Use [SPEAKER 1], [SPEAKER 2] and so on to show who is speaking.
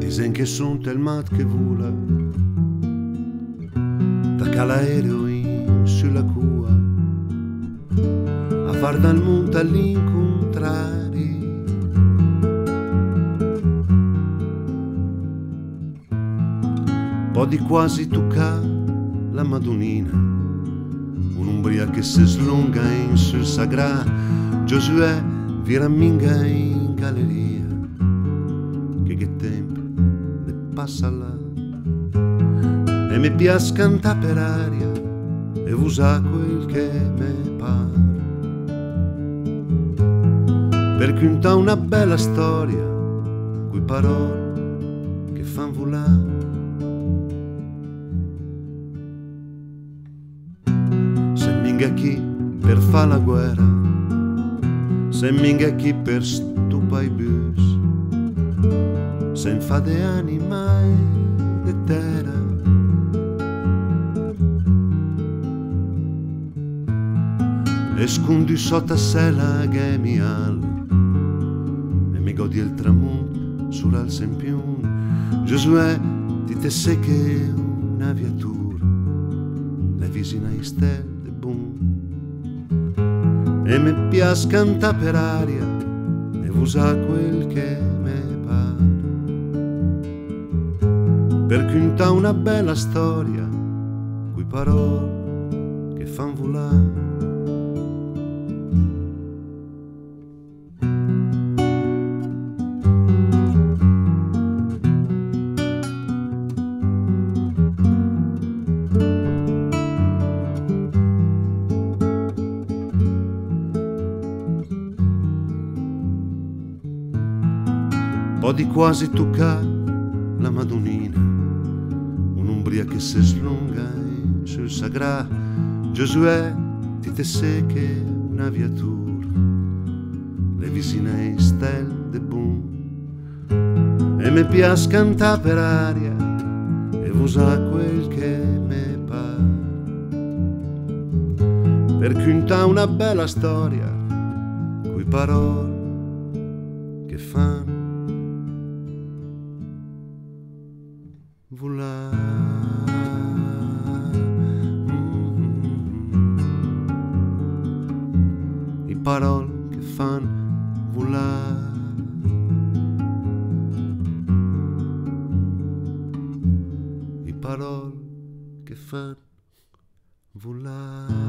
[SPEAKER 1] Dicen che sunt il mat che vola da l'aereo sulla cua a far dal mondo all'incontrari. Po' di quasi tocca la Madonnina, un'umbria che si slunga in sul sagrà, Giosuè vi ramminga in galleria, che tempo ne passa là, e mi piace cantare per aria e usa quel che me pare, perché unta una bella storia, coi parole che fan volare. Minga chi per fa la guerra, se minga chi per stupa i bus, se fa de anima e de terra. E scondi sotto a sé la gemial, e mi godi il tramonto sull'al sempion. Giosuè ti te sé che un'aviatura, le vicina i stelle. E mi piace cantare per aria e usa quel che me pare, perché unta una bella storia, coi parole che fan volare. Po' di quasi tocca la Madonnina, un'umbria che si slunga sul sagrà, Giosuè ti te sé che un'aviatura, le vicine stelle de boom, e mi piace cantare per aria e usa quel che me pare, perché unta una bella storia, coi parole che fanno volare. I parole che fan volare. I parole che fan volare.